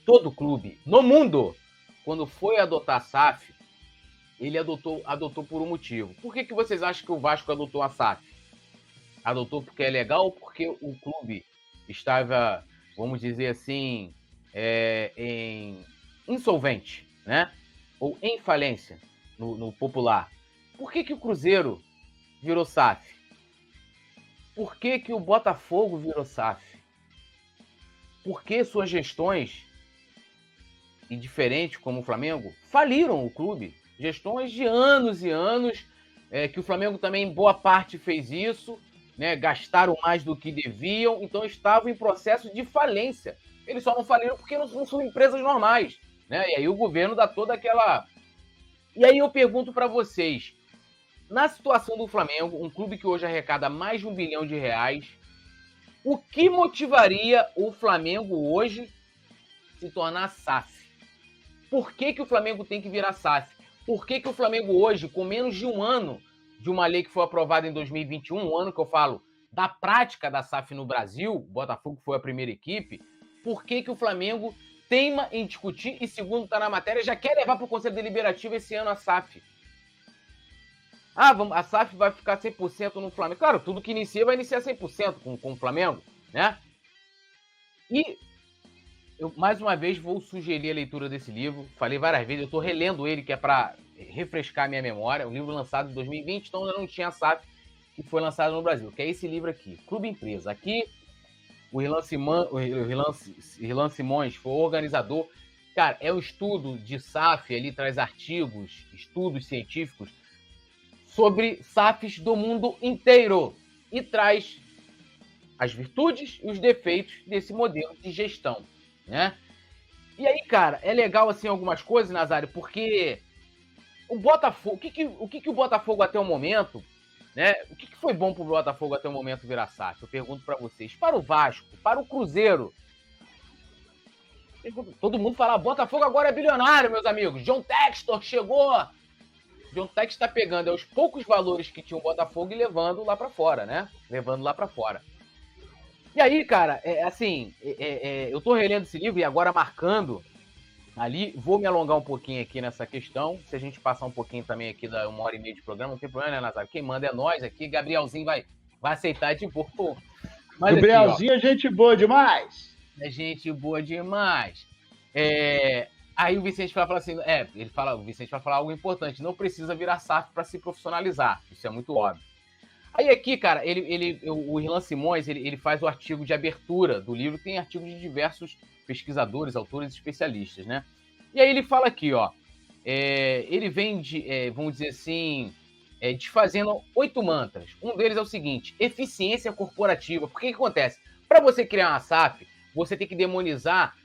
todo clube no mundo, quando foi adotar a SAF, ele adotou por um motivo. Por que vocês acham que o Vasco adotou a SAF? Adotou porque é legal ou porque o clube estava, vamos dizer assim, insolvente, né? Ou em falência, no popular. Por que o Cruzeiro virou SAF? Por que o Botafogo virou SAF? Por que suas gestões, e diferente como o Flamengo, faliram o clube? Gestões de anos e anos, que o Flamengo também, boa parte, fez isso, né? Gastaram mais do que deviam, então estavam em processo de falência. Eles só não faliram porque não são empresas normais, né? E aí o governo dá toda aquela... E aí eu pergunto para vocês, na situação do Flamengo, um clube que hoje arrecada mais de R$1 bilhão, o que motivaria o Flamengo hoje se tornar SAF? Por que o Flamengo tem que virar SAF? Por que o Flamengo hoje, com menos de um ano de uma lei que foi aprovada em 2021, um ano que eu falo da prática da SAF no Brasil, o Botafogo foi a primeira equipe, por que o Flamengo teima em discutir e, segundo está na matéria, já quer levar para o Conselho Deliberativo esse ano a SAF? A SAF vai ficar 100% no Flamengo. Claro, tudo que inicia vai iniciar 100% com o Flamengo, né? E eu, mais uma vez, vou sugerir a leitura desse livro. Falei várias vezes, eu estou relendo ele, que é para refrescar a minha memória. Um livro lançado em 2020, então ainda não tinha a SAF, que foi lançado no Brasil, que é esse livro aqui, Clube Empresa. Aqui, o Irlan Simões foi o organizador. Cara, é um estudo de SAF, ele traz artigos, estudos científicos sobre SAFs do mundo inteiro e traz as virtudes e os defeitos desse modelo de gestão, né? E aí, cara, é legal assim algumas coisas, Nazário, porque o Botafogo, o que o Botafogo até o momento, né? O que foi bom pro Botafogo até o momento virar SAF? Eu pergunto para vocês. Para o Vasco, para o Cruzeiro, todo mundo fala, Botafogo agora é bilionário, meus amigos. John Textor chegou. John Textor está pegando os poucos valores que tinha o Botafogo e levando lá para fora, né? Levando lá para fora. E aí, cara, eu tô relendo esse livro e agora marcando ali, vou me alongar um pouquinho aqui nessa questão, se a gente passar um pouquinho também aqui da 1h30 de programa, não tem problema, né, Nazário? Quem manda é nós aqui, Gabrielzinho vai aceitar de boa. Mas Gabrielzinho aqui, é gente boa demais. É gente boa demais. Aí o Vicente vai falar assim, o Vicente vai falar algo importante, não precisa virar SAF para se profissionalizar, isso é muito óbvio. Aí aqui, cara, o Irlan Simões, ele faz o artigo de abertura do livro, tem artigos de diversos pesquisadores, autores e especialistas, né? E aí ele fala aqui, ó, ele vem vamos dizer assim, desfazendo 8 mantras. Um deles é o seguinte, eficiência corporativa. Por que acontece? Para você criar uma SAF, você tem que demonizar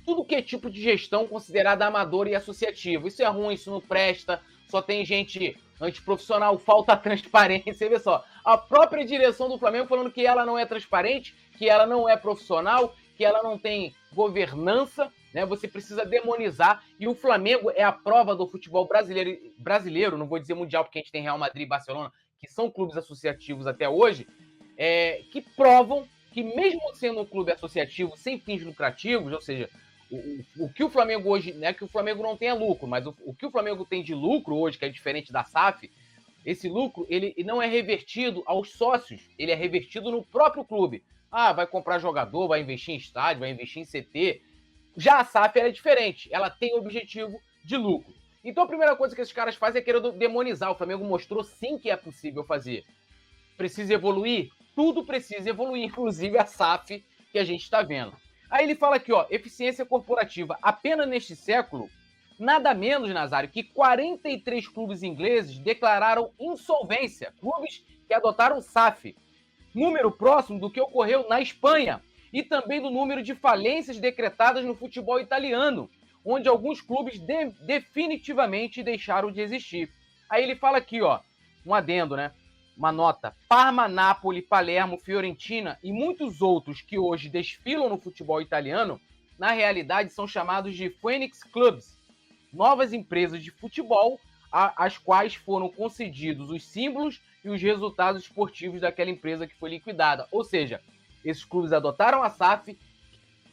tudo que é tipo de gestão considerada amadora e associativa. Isso é ruim, isso não presta, só tem gente antiprofissional, falta transparência. Você vê só, a própria direção do Flamengo falando que ela não é transparente, que ela não é profissional, que ela não tem governança, né? Você precisa demonizar. E o Flamengo é a prova do futebol brasileiro, não vou dizer mundial, porque a gente tem Real Madrid e Barcelona, que são clubes associativos até hoje, que provam que mesmo sendo um clube associativo sem fins lucrativos, ou seja, o que o Flamengo hoje, não é que o Flamengo não tenha lucro, mas o que o Flamengo tem de lucro hoje, que é diferente da SAF, esse lucro ele não é revertido aos sócios, ele é revertido no próprio clube. Vai comprar jogador, vai investir em estádio, vai investir em CT. Já a SAF é diferente, ela tem o objetivo de lucro. Então a primeira coisa que esses caras fazem é querer demonizar. O Flamengo mostrou sim que é possível fazer. Precisa evoluir? Tudo precisa evoluir, inclusive a SAF que a gente está vendo. Aí ele fala aqui, ó, eficiência corporativa. Apenas neste século, nada menos, Nazário, que 43 clubes ingleses declararam insolvência. Clubes que adotaram SAF. Número próximo do que ocorreu na Espanha. E também do número de falências decretadas no futebol italiano, onde alguns clubes definitivamente deixaram de existir. Aí ele fala aqui, ó, um adendo, né? Uma nota, Parma, Nápoles, Palermo, Fiorentina e muitos outros que hoje desfilam no futebol italiano, na realidade são chamados de Phoenix Clubs, novas empresas de futebol às quais foram concedidos os símbolos e os resultados esportivos daquela empresa que foi liquidada. Ou seja, esses clubes adotaram a SAF,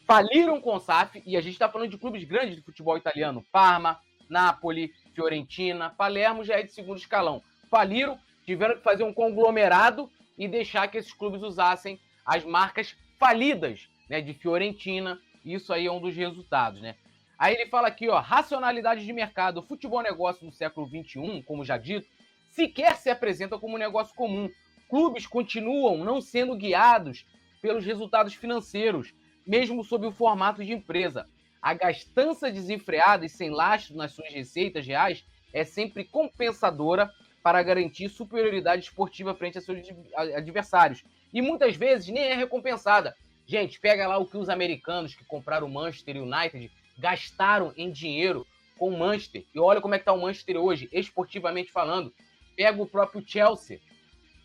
faliram com SAF, e a gente está falando de clubes grandes do futebol italiano, Parma, Napoli, Fiorentina, Palermo já é de segundo escalão. Faliram, tiveram que fazer um conglomerado e deixar que esses clubes usassem as marcas falidas, né, de Fiorentina. Isso aí é um dos resultados, né? Aí ele fala aqui, ó, racionalidade de mercado. O futebol negócio no século XXI, como já dito, sequer se apresenta como um negócio comum. Clubes continuam não sendo guiados pelos resultados financeiros, mesmo sob o formato de empresa. A gastança desenfreada e sem lastro nas suas receitas reais é sempre compensadora para garantir superioridade esportiva frente a seus adversários. E muitas vezes nem é recompensada. Gente, pega lá o que os americanos que compraram o Manchester United gastaram em dinheiro com o Manchester. E olha como é que está o Manchester hoje, esportivamente falando. Pega o próprio Chelsea.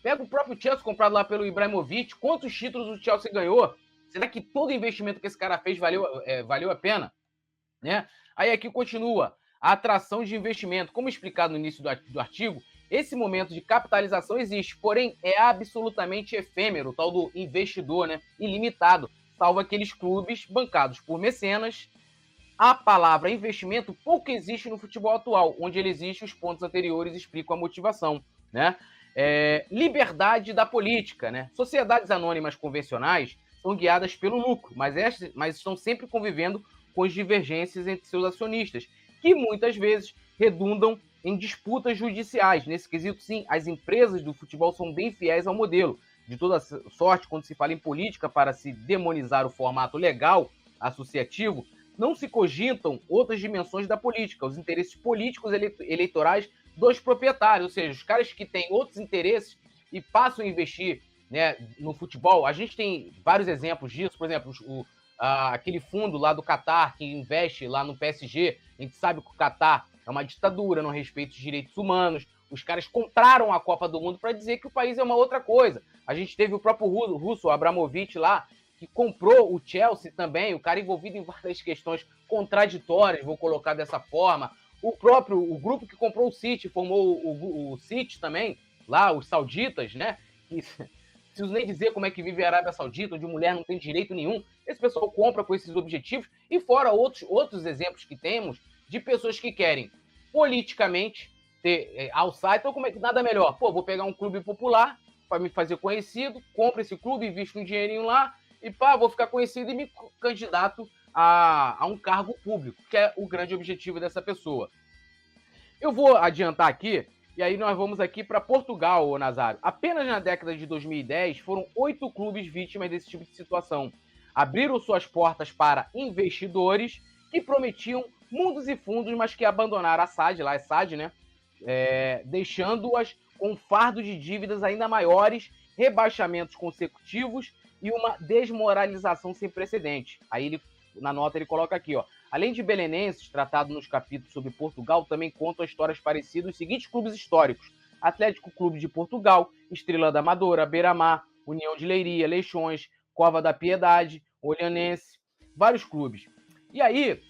Pega o próprio Chelsea comprado lá pelo Ibrahimovic. Quantos títulos o Chelsea ganhou? Será que todo investimento que esse cara fez valeu a pena? Né? Aí aqui continua. A atração de investimento. Como explicado no início do artigo, esse momento de capitalização existe, porém é absolutamente efêmero, o tal do investidor, né? Ilimitado, salvo aqueles clubes bancados por mecenas. A palavra investimento pouco existe no futebol atual, onde ele existe, os pontos anteriores explicam a motivação, né? Liberdade da política, né? Sociedades anônimas convencionais são guiadas pelo lucro, mas estão sempre convivendo com as divergências entre seus acionistas, que muitas vezes redundam em disputas judiciais. Nesse quesito, sim, as empresas do futebol são bem fiéis ao modelo. De toda sorte, quando se fala em política para se demonizar o formato legal associativo, não se cogitam outras dimensões da política, os interesses políticos eleitorais dos proprietários, ou seja, os caras que têm outros interesses e passam a investir, né, no futebol. A gente tem vários exemplos disso, por exemplo, aquele fundo lá do Catar que investe lá no PSG, a gente sabe que o Catar é uma ditadura, não respeita os direitos humanos. Os caras compraram a Copa do Mundo para dizer que o país é uma outra coisa. A gente teve o próprio russo, o Abramovich lá, que comprou o Chelsea também, o cara envolvido em várias questões contraditórias, vou colocar dessa forma. O grupo que comprou o City, formou o City também, lá, os sauditas, né? Que, preciso nem dizer como é que vive a Arábia Saudita, onde mulher não tem direito nenhum. Esse pessoal compra com esses objetivos. E fora outros exemplos que temos de pessoas que querem politicamente alçar. Então, como é que nada melhor? Pô, vou pegar um clube popular para me fazer conhecido, compro esse clube, invisto um dinheirinho lá e pá, vou ficar conhecido e me candidato a um cargo público, que é o grande objetivo dessa pessoa. Eu vou adiantar aqui, e aí nós vamos aqui para Portugal, ô Nazário. Apenas na década de 2010 foram 8 clubes vítimas desse tipo de situação. Abriram suas portas para investidores que prometiam mundos e fundos, mas que abandonaram a SAD, lá é SAD, né? Deixando-as com um fardo de dívidas ainda maiores, rebaixamentos consecutivos e uma desmoralização sem precedente. Aí na nota ele coloca aqui, ó. Além de belenenses, tratado nos capítulos sobre Portugal, também contam histórias parecidas os seguintes clubes históricos: Atlético Clube de Portugal, Estrela da Amadora, Beira-Mar, União de Leiria, Leixões, Cova da Piedade, Olhanense, vários clubes. E aí,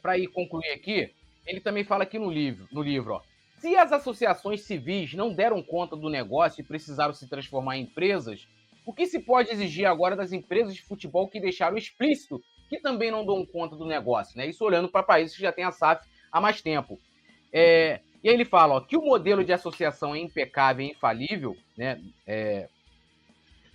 para ir concluir aqui, ele também fala aqui no livro, ó, se as associações civis não deram conta do negócio e precisaram se transformar em empresas, o que se pode exigir agora das empresas de futebol que deixaram explícito que também não dão conta do negócio, né? Isso olhando para países que já têm a SAF há mais tempo. E aí ele fala, ó, que o modelo de associação é impecável e infalível, né?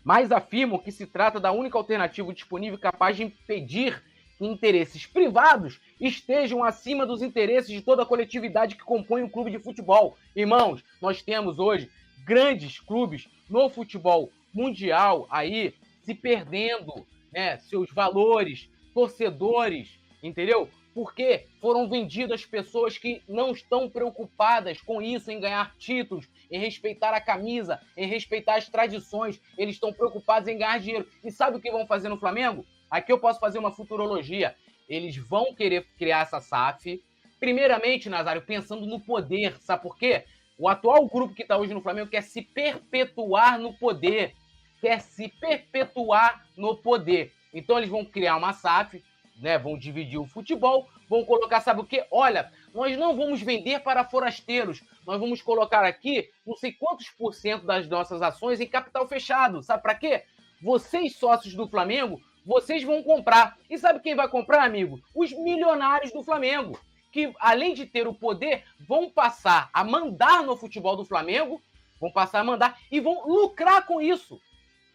Mas afirmam que se trata da única alternativa disponível capaz de impedir que interesses privados estejam acima dos interesses de toda a coletividade que compõe um clube de futebol. Irmãos, nós temos hoje grandes clubes no futebol mundial aí se perdendo, né, seus valores, torcedores, entendeu? Porque foram vendidas pessoas que não estão preocupadas com isso, em ganhar títulos, em respeitar a camisa, em respeitar as tradições. Eles estão preocupados em ganhar dinheiro. E sabe o que vão fazer no Flamengo? Aqui eu posso fazer uma futurologia. Eles vão querer criar essa SAF, primeiramente, Nazário, pensando no poder. Sabe por quê? O atual grupo que está hoje no Flamengo quer se perpetuar no poder. Quer se perpetuar no poder. Então eles vão criar uma SAF, né, vão dividir o futebol, vão colocar, sabe o quê? Olha, nós não vamos vender para forasteiros, nós vamos colocar aqui não sei quantos % das nossas ações em capital fechado. Sabe para quê? Vocês, sócios do Flamengo, vocês vão comprar. E sabe quem vai comprar, amigo? Os milionários do Flamengo, que além de ter o poder, vão passar a mandar no futebol do Flamengo, vão passar a mandar e vão lucrar com isso.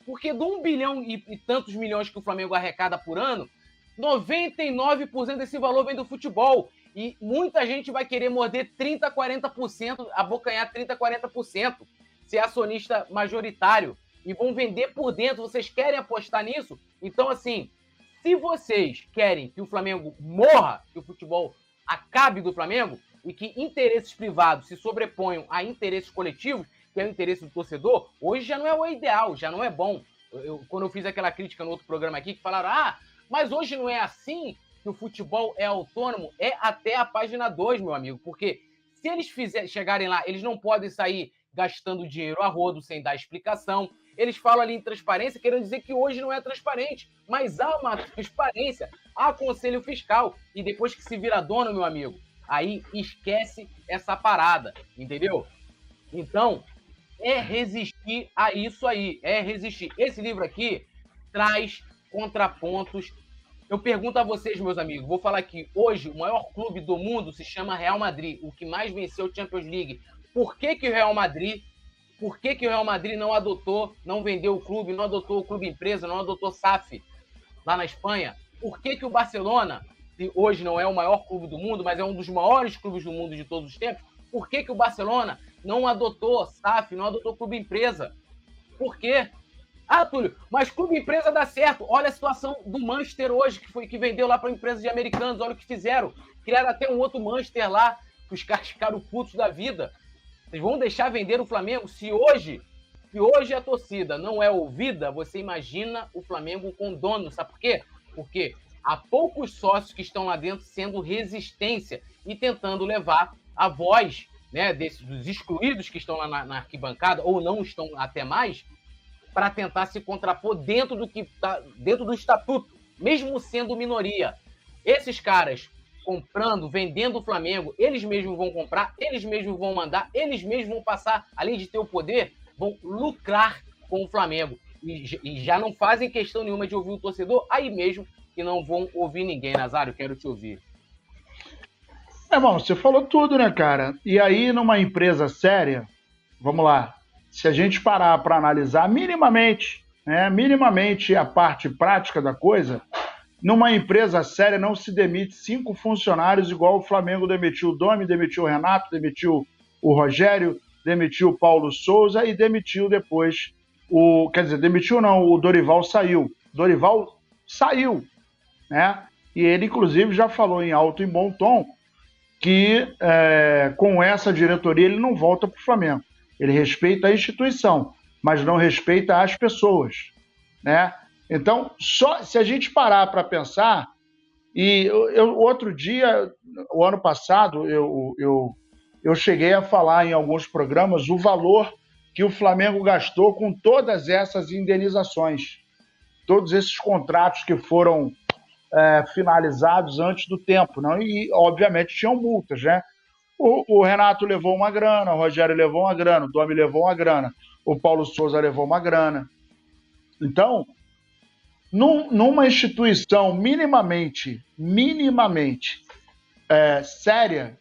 Porque de 1 bilhão e tantos milhões que o Flamengo arrecada por ano, 99% desse valor vem do futebol. E muita gente vai querer morder 30%, 40%, abocanhar 30%, 40%, ser acionista majoritário. E vão vender por dentro. Vocês querem apostar nisso? Então, assim, se vocês querem que o Flamengo morra, que o futebol acabe do Flamengo, e que interesses privados se sobreponham a interesses coletivos, que é o interesse do torcedor, hoje já não é o ideal, já não é bom. Quando eu fiz aquela crítica no outro programa aqui, que falaram, mas hoje não é assim, que o futebol é autônomo, é até a página 2, meu amigo, porque se eles chegarem lá, eles não podem sair gastando dinheiro a rodo sem dar explicação. Eles falam ali em transparência, querendo dizer que hoje não é transparente, mas há uma transparência, há conselho fiscal, e depois que se vira dono, meu amigo, aí esquece essa parada, entendeu? Então, é resistir a isso aí, é resistir. Esse livro aqui traz contrapontos. Eu pergunto a vocês, meus amigos, vou falar aqui, hoje o maior clube do mundo se chama Real Madrid, o que mais venceu a Champions League. Por que o Real Madrid não adotou, não vendeu o clube, não adotou o clube empresa, não adotou SAF lá na Espanha? Por que o Barcelona, que hoje não é o maior clube do mundo, mas é um dos maiores clubes do mundo de todos os tempos, por que o Barcelona não adotou SAF, não adotou clube empresa? Por quê? Túlio, mas clube empresa dá certo. Olha a situação do Manchester hoje, que vendeu lá para empresas de americanos. Olha o que fizeram. Criaram até um outro Manchester lá, que os caras ficaram putos da vida. Vocês vão deixar vender o Flamengo? Se hoje a torcida não é ouvida, você imagina o Flamengo com dono. Sabe por quê? Porque há poucos sócios que estão lá dentro sendo resistência e tentando levar a voz, né, dos excluídos que estão lá na arquibancada, ou não estão até mais, para tentar se contrapor dentro do estatuto, mesmo sendo minoria. Esses caras comprando, vendendo o Flamengo, eles mesmos vão comprar, eles mesmos vão mandar, eles mesmos vão passar, além de ter o poder, vão lucrar com o Flamengo. E já não fazem questão nenhuma de ouvir o torcedor, aí mesmo que não vão ouvir ninguém. Nazário, quero te ouvir. Bom, você falou tudo, né, cara? E aí, numa empresa séria, vamos lá, se a gente parar para analisar minimamente a parte prática da coisa, numa empresa séria não se demite 5 funcionários igual o Flamengo demitiu o Domi, demitiu o Renato, demitiu o Rogério, demitiu o Paulo Souza e demitiu depois demitiu não, o Dorival saiu. Dorival saiu, né? E ele, inclusive, já falou em alto e bom tom que com essa diretoria ele não volta para o Flamengo. Ele respeita a instituição, mas não respeita as pessoas, né? Então, só se a gente parar para pensar, e outro dia, o ano passado, eu cheguei a falar em alguns programas o valor que o Flamengo gastou com todas essas indenizações, todos esses contratos que foram finalizados antes do tempo, não? E, obviamente, tinham multas, né? O Renato levou uma grana, o Rogério levou uma grana, o Domi levou uma grana, o Paulo Souza levou uma grana. Então, numa instituição minimamente séria,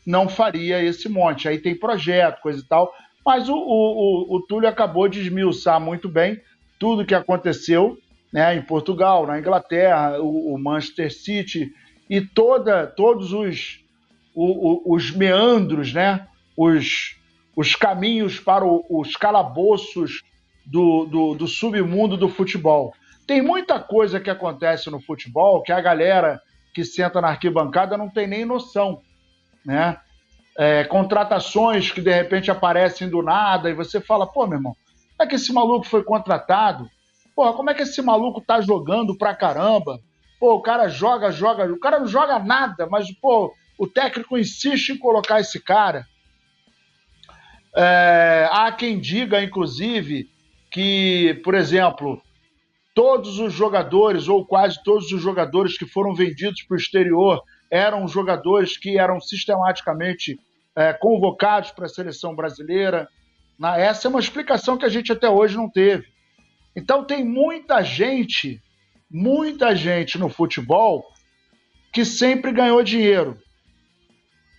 não faria esse monte. Aí tem projeto, coisa e tal, mas o Túlio acabou de esmiuçar muito bem tudo que aconteceu, né, em Portugal, na Inglaterra, o Manchester City e todos os meandros, né, os caminhos para os calabouços do submundo do futebol. Tem muita coisa que acontece no futebol que a galera que senta na arquibancada não tem nem noção, né? Contratações que de repente aparecem do nada e você fala, pô, meu irmão, como é que esse maluco foi contratado? Pô, como é que esse maluco tá jogando pra caramba? Pô, o cara joga, o cara não joga nada, mas, pô, o técnico insiste em colocar esse cara. Há quem diga, inclusive, que, por exemplo, todos os jogadores, ou quase todos os jogadores que foram vendidos para o exterior, eram jogadores que eram sistematicamente convocados para a seleção brasileira. Essa é uma explicação que a gente até hoje não teve. Então tem muita gente muita gente no futebol que sempre ganhou dinheiro.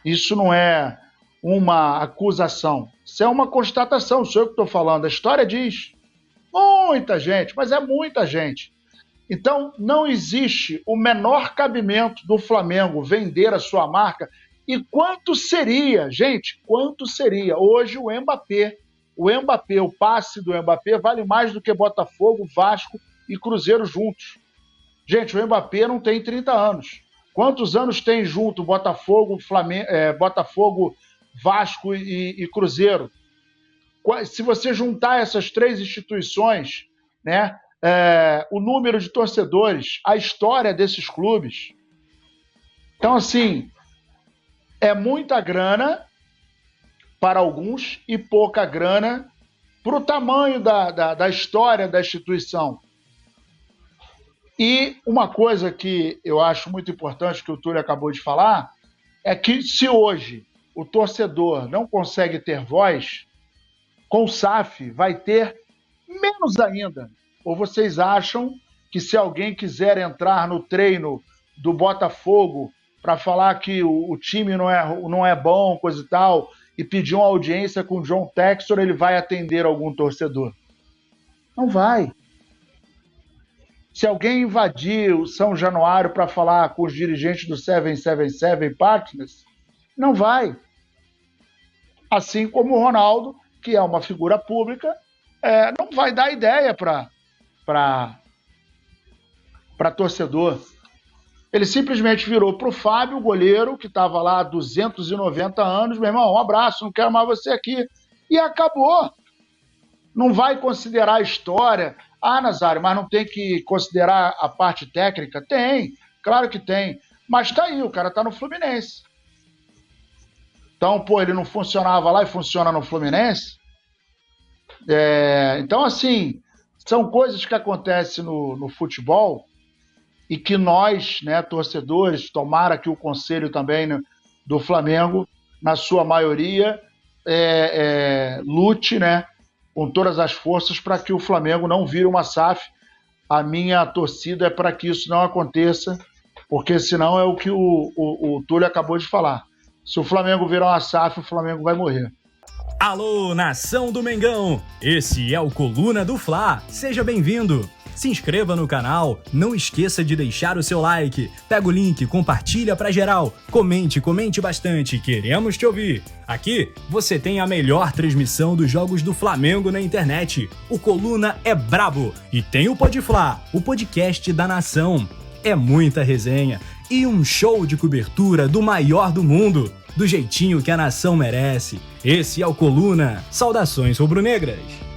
Isso não é uma acusação, isso é uma constatação, sou eu que estou falando, a história diz. Muita gente, mas é muita gente. Então, não existe o menor cabimento do Flamengo vender a sua marca. E quanto seria, gente, quanto seria? Hoje o Mbappé, o passe do Mbappé vale mais do que Botafogo, Vasco e Cruzeiro juntos. Gente, o Mbappé não tem 30 anos. Quantos anos tem junto Botafogo, Botafogo, Vasco e Cruzeiro? Se você juntar essas três instituições, né, o número de torcedores, a história desses clubes. Então, assim, é muita grana para alguns e pouca grana para o tamanho da história da instituição. E uma coisa que eu acho muito importante, que o Túlio acabou de falar, é que se hoje o torcedor não consegue ter voz, com o SAF vai ter menos ainda. Ou vocês acham que se alguém quiser entrar no treino do Botafogo para falar que o time não é bom, coisa e tal, e pedir uma audiência com o John Textor, ele vai atender algum torcedor? Não vai. Se alguém invadir o São Januário para falar com os dirigentes do 777 Partners, não vai. Assim como o Ronaldo, que é uma figura pública, não vai dar ideia para torcedor. Ele simplesmente virou para o Fábio, o goleiro, que estava lá há 290 anos, meu irmão, um abraço, não quero mais você aqui. E acabou. Não vai considerar a história. Ah, Nazário, mas não tem que considerar a parte técnica? Tem, claro que tem. Mas tá aí, o cara tá no Fluminense. Então, pô, ele não funcionava lá e funciona no Fluminense? Então, assim, são coisas que acontecem no futebol e que nós, né, torcedores, tomara que o conselho também, né, do Flamengo, na sua maioria, lute, né, com todas as forças para que o Flamengo não vire uma SAF. A minha torcida é para que isso não aconteça, porque senão é o que o Túlio acabou de falar. Se o Flamengo virar uma SAF, o Flamengo vai morrer. Alô, nação do Mengão! Esse é o Coluna do Fla. Seja bem-vindo! Se inscreva no canal, não esqueça de deixar o seu like, pega o link, compartilha pra geral, comente bastante, queremos te ouvir. Aqui você tem a melhor transmissão dos jogos do Flamengo na internet. O Coluna é brabo e tem o Podfla, o podcast da nação. É muita resenha e um show de cobertura do maior do mundo, do jeitinho que a nação merece. Esse é o Coluna. Saudações rubro-negras!